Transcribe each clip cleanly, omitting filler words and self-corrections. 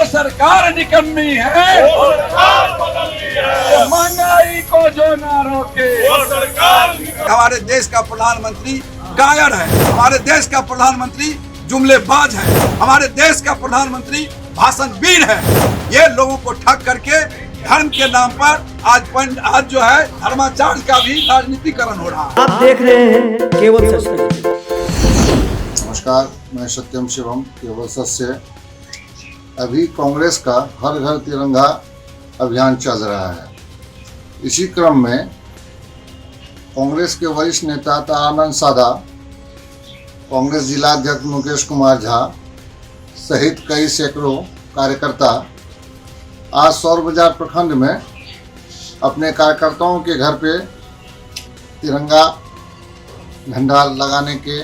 सरकार निकम्मी है, महंगाई को जो ना रोके। हमारे देश का प्रधानमंत्री कायर है, हमारे देश का प्रधानमंत्री जुमलेबाज है, हमारे देश का प्रधानमंत्री भाषणवीर है। ये लोगों को ठग करके धर्म के नाम पर आज जो है धर्माचार्य का भी राजनीतिकरण हो रहा है। आप देख रहे हैं केवल सच। नमस्कार, मैं सत्यम शिवम केवल सच से। अभी कांग्रेस का हर घर तिरंगा अभियान चल रहा है। इसी क्रम में कांग्रेस के वरिष्ठ नेता तारानंद सादा, कांग्रेस जिलाध्यक्ष मुकेश कुमार झा सहित कई सैकड़ों कार्यकर्ता आज सौर बाजार प्रखंड में अपने कार्यकर्ताओं के घर पे तिरंगा झंडा लगाने के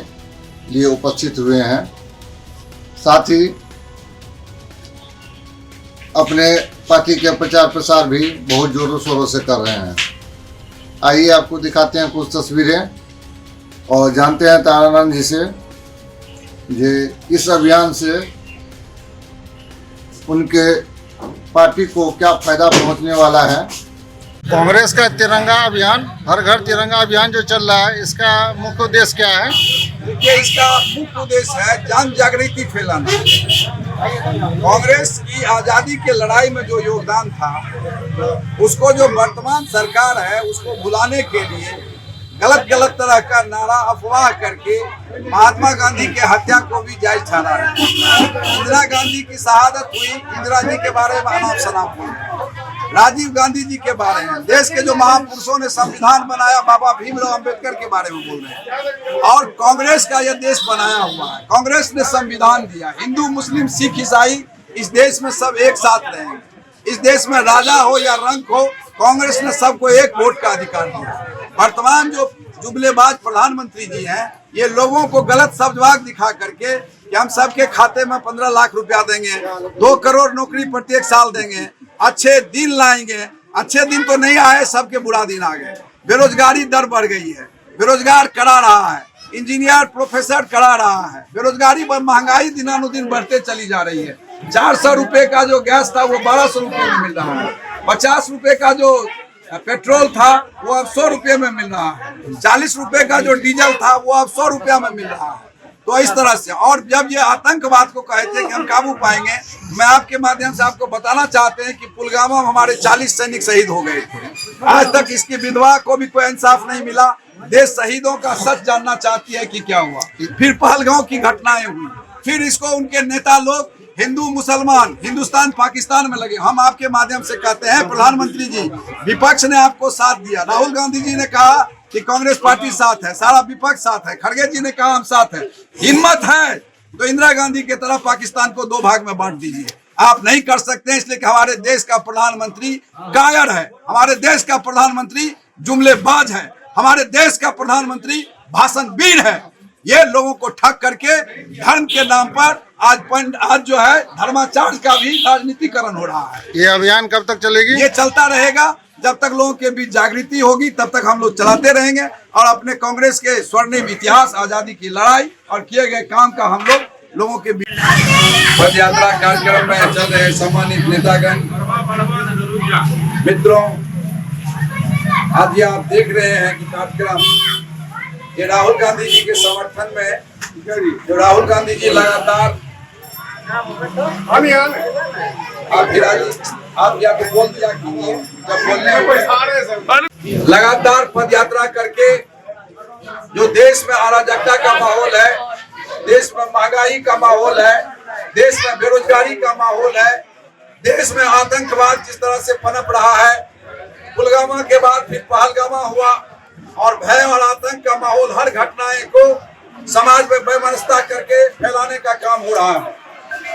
लिए उपस्थित हुए हैं। साथ ही अपने पार्टी के प्रचार प्रसार भी बहुत जोरों शोरों से कर रहे हैं। आइए आपको दिखाते हैं कुछ तस्वीरें और जानते हैं तारानंद जी से जे इस अभियान से उनके पार्टी को क्या फायदा पहुंचने वाला है। कांग्रेस का तिरंगा अभियान, हर घर तिरंगा अभियान जो चल रहा है, इसका मुख्य उद्देश्य क्या है? देखिए, इसका मुख्य उद्देश्य है जन जागृति फैलाना। कांग्रेस की आज़ादी के लड़ाई में जो योगदान था, उसको जो वर्तमान सरकार है उसको भुलाने के लिए गलत तरह का नारा अफवाह करके महात्मा गांधी के हत्या को भी जायज ठहरा है। इंदिरा गांधी की शहादत हुई, इंदिरा जी के बारे में अनाप शनाप हुई, राजीव गांधी जी के बारे में, देश के जो महापुरुषों ने संविधान बनाया बाबा भीमराव अंबेडकर के बारे में बोल रहे हैं। और कांग्रेस का यह देश बनाया हुआ है, कांग्रेस ने संविधान दिया। हिंदू मुस्लिम सिख ईसाई इस देश में सब एक साथ रहेंगे। इस देश में राजा हो या रंक हो, कांग्रेस ने सबको एक वोट का अधिकार दिया। वर्तमान जो जुमलेबाज प्रधानमंत्री जी हैं, ये लोगों को गलत शब्दवाग दिखा करके कि हम सबके खाते में 15 लाख रुपया देंगे, 2 करोड़ नौकरी प्रत्येक साल देंगे, अच्छे दिन लाएंगे। अच्छे दिन तो नहीं आए, सबके बुरा दिन आ गए। बेरोजगारी दर बढ़ गई है, बेरोजगार करा रहा है, इंजीनियर प्रोफेसर करा रहा है, बेरोजगारी पर महंगाई दिनानुदिन बढ़ते चली जा रही है। 400 रुपए का जो गैस था वो 1200 रुपए में मिल रहा है, 50 रुपए का जो पेट्रोल था वो अब 100 रुपये में मिल रहा है, 40 रुपए का जो डीजल था वो अब 100 रुपया में मिल रहा है। तो इस तरह से, और जब ये आतंकवाद को कहते हैं कि हम काबू पाएंगे, मैं आपके माध्यम से आपको बताना चाहते हैं कि पुलवामा में हमारे 40 सैनिक शहीद हो गए थे। आज तक इसकी विधवा को भी कोई इंसाफ नहीं मिला। देश शहीदों का सच जानना चाहती है कि क्या हुआ। फिर पहलगांव की घटनाएं हुई, फिर इसको उनके नेता लोग हिंदू मुसलमान हिंदुस्तान पाकिस्तान में लगे। हम आपके माध्यम से कहते हैं, प्रधानमंत्री जी, विपक्ष ने आपको साथ दिया। राहुल गांधी जी ने कहा कि कांग्रेस पार्टी साथ है, सारा विपक्ष साथ है। खड़गे जी ने कहा हम साथ है। हिम्मत है तो इंदिरा गांधी की तरह पाकिस्तान को 2 भाग में बांट दीजिए। आप नहीं कर सकते, इसलिए कि हमारे देश का प्रधानमंत्री कायर है, हमारे देश का प्रधानमंत्री जुमलेबाज है, हमारे देश का प्रधानमंत्री भाषणवीर है। ये लोगों को ठग करके धर्म के नाम पर आज जो है धर्माचार्य का भी राजनीतिकरण हो रहा है। ये अभियान कब तक चलेगी? ये चलता रहेगा जब तक लोगों के बीच जागृति होगी, तब तक हम लोग चलाते रहेंगे। और अपने कांग्रेस के स्वर्णिम इतिहास, आजादी की लड़ाई और किए गए काम का हम लोगों के बीच पद यात्रा कार्यक्रम में चल रहे सम्मानित नेतागण, मित्रों, आज ये आप देख रहे हैं कि कार्यक्रम ये राहुल गांधी जी के समर्थन में, जो राहुल गांधी जी लगातार आप या तो बोल दिया कीजिए जब बोलने लगातार पद यात्रा करके जो देश में अराजकता का माहौल है, देश में महंगाई का माहौल है, देश में बेरोजगारी का माहौल है, देश में आतंकवाद जिस तरह से पनप रहा है, पुलवामा के बाद फिर पहलगामा हुआ और भय और आतंक का माहौल, हर घटनाएं को समाज में बेमनस्ता करके फैलाने का काम हो रहा है।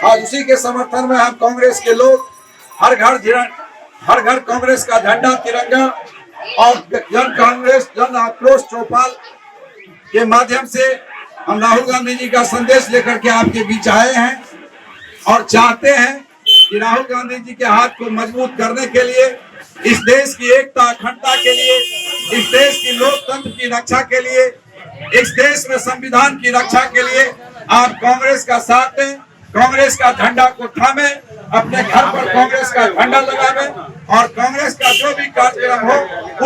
आज उसी के समर्थन में हम कांग्रेस के लोग हर घर कांग्रेस का झंडा तिरंगा और जन आक्रोश चौपाल के माध्यम से हम राहुल गांधी जी का संदेश लेकर के आपके बीच आए हैं और चाहते हैं कि राहुल गांधी जी के हाथ को मजबूत करने के लिए, इस देश की एकता अखंडता के लिए, इस देश की लोकतंत्र की रक्षा के लिए, इस देश में संविधान की रक्षा के लिए आप कांग्रेस का साथ दें, कांग्रेस का झंडा को थामे, अपने घर पर कांग्रेस का झंडा लगावे और कांग्रेस का जो भी कार्यक्रम हो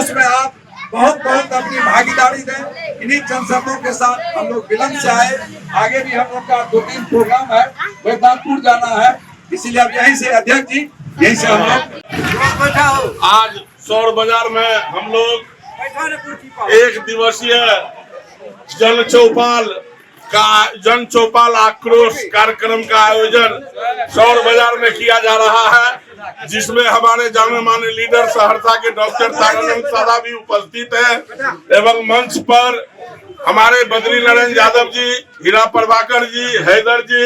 उसमें आप बहुत बहुत अपनी भागीदारी दें। इन्हीं चंद शब्दों के साथ हम लोग विलंब से आए। आगे भी हम लोग का 2-3 प्रोग्राम है, वेदांतपुर जाना है, इसीलिए अब यहीं से अध्यक्ष जी यहीं से हम लोग आज सौर बाजार में हम लोग एक दिवसीय जन चौपाल आक्रोश कार्यक्रम का आयोजन सौर बाजार में किया जा रहा है, जिसमें हमारे जाने माने लीडर सहरसा के डॉक्टर तारानंद सादा भी उपस्थित है एवं मंच पर हमारे बद्री नारायण यादव जी, हीरा प्रभाकर जी, हैदर जी,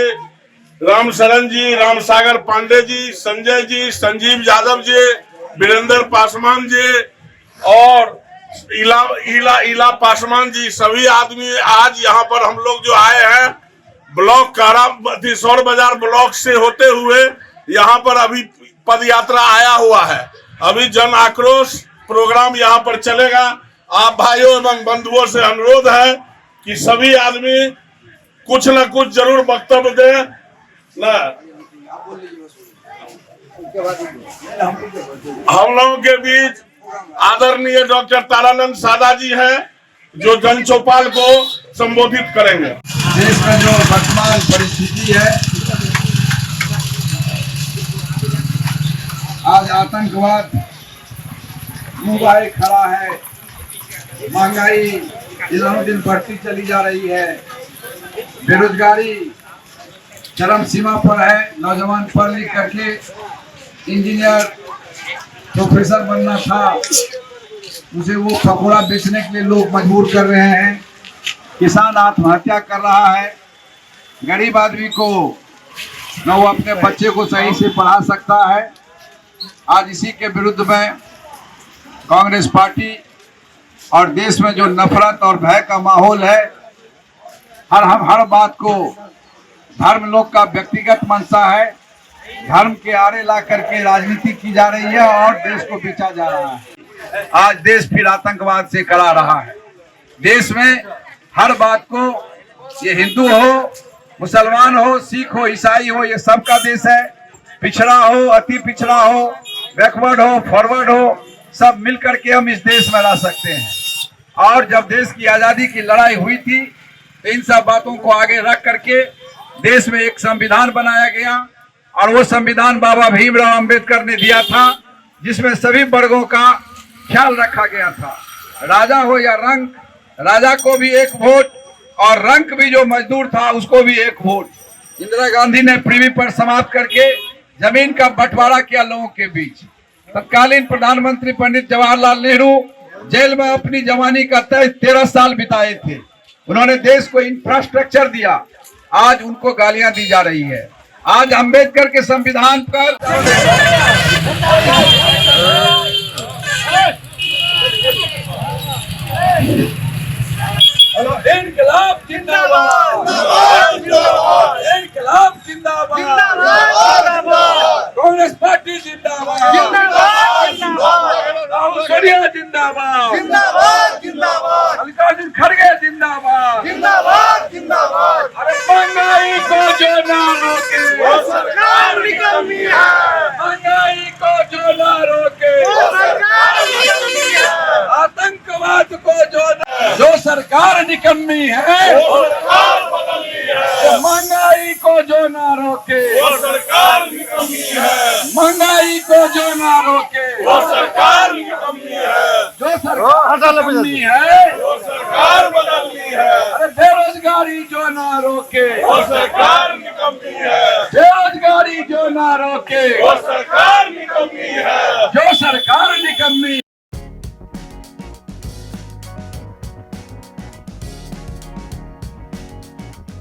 राम शरण जी, राम सागर पांडे जी, संजय जी, संजीव यादव जी, वीरेंद्र पासवान जी और इला पासवान जी, सभी आदमी आज यहाँ पर हम लोग जो आए हैं ब्लॉक सौर बाजार ब्लॉक से होते हुए यहाँ पर अभी पद यात्रा आया हुआ है। अभी जन आक्रोश प्रोग्राम यहाँ पर चलेगा। आप भाइयों एवं बंधुओं से अनुरोध है कि सभी आदमी कुछ न कुछ जरूर वक्तव्य दें ना। हम लोगों के बीच आदरणीय डॉक्टर तारानंद सादा जी हैं जो जन चौपाल को संबोधित करेंगे। देश में जो वर्तमान परिस्थिति है, आज आतंकवाद मुंह खड़ा है, महंगाई दिनों दिन बढ़ती चली जा रही है, बेरोजगारी चरम सीमा पर है। नौजवान पढ़ लिख करके इंजीनियर प्रोफेसर बनना था, उसे वो पकौड़ा बेचने के लिए लोग मजबूर कर रहे हैं। किसान आत्महत्या कर रहा है, गरीब आदमी को न वो अपने बच्चे को सही से पढ़ा सकता है। आज इसी के विरुद्ध में कांग्रेस पार्टी और देश में जो नफरत और भय का माहौल है, हर बात को धर्म लोग का व्यक्तिगत मंशा है, धर्म के आड़े ला करके राजनीति की जा रही है और देश को बेचा जा रहा है। आज देश फिर आतंकवाद से करा रहा है। देश में हर बात को, ये हिंदू हो, मुसलमान हो, सिख हो, ईसाई हो, ये सबका देश है। पिछड़ा हो, अति पिछड़ा हो, बैकवर्ड हो, फॉरवर्ड हो, सब मिलकर के हम इस देश में रह सकते हैं। और जब देश की आजादी की लड़ाई हुई थी तो इन सब बातों को आगे रख करके देश में एक संविधान बनाया गया और वो संविधान बाबा भीमराव अंबेडकर ने दिया था, जिसमें सभी वर्गों का ख्याल रखा गया था। राजा हो या रंक, राजा को भी एक वोट और रंक भी जो मजदूर था उसको भी एक वोट। इंदिरा गांधी ने पृथ्वी पर समाप्त करके जमीन का बंटवारा किया लोगों के बीच। तत्कालीन प्रधानमंत्री पंडित जवाहरलाल नेहरू जेल में अपनी जवानी का 13 साल बिताए थे। उन्होंने देश को इंफ्रास्ट्रक्चर दिया, आज उनको गालियां दी जा रही है। आज अंबेडकर के संविधान पर इनकलाब जिंदाबाद, इनकलाब जिंदाबाद, कांग्रेस पार्टी जिंदाबाद, राहुल सोनिया जिंदाबाद, मल्लिकार्जुन खड़गे जिंदाबाद, अरे महंगाई को जो ना रोके वो सरकार निकम्मी है, महंगाई को जो ना रोके वो सरकार निकम्मी है, आतंकवाद को जो सरकार निकम्मी है वो सरकार बदलनी है, महंगाई को जो ना रोके वो सरकार निकम्मी है, महंगाई को जो ना रोके वो सरकार निकम्मी है, जो सरकार निकम्मी है वो सरकार बदलनी है, अरे बेरोजगारी जो ना रोके वो सरकार निकम्मी है, बेरोजगारी जो ना रोके वो सरकार निकम्मी है,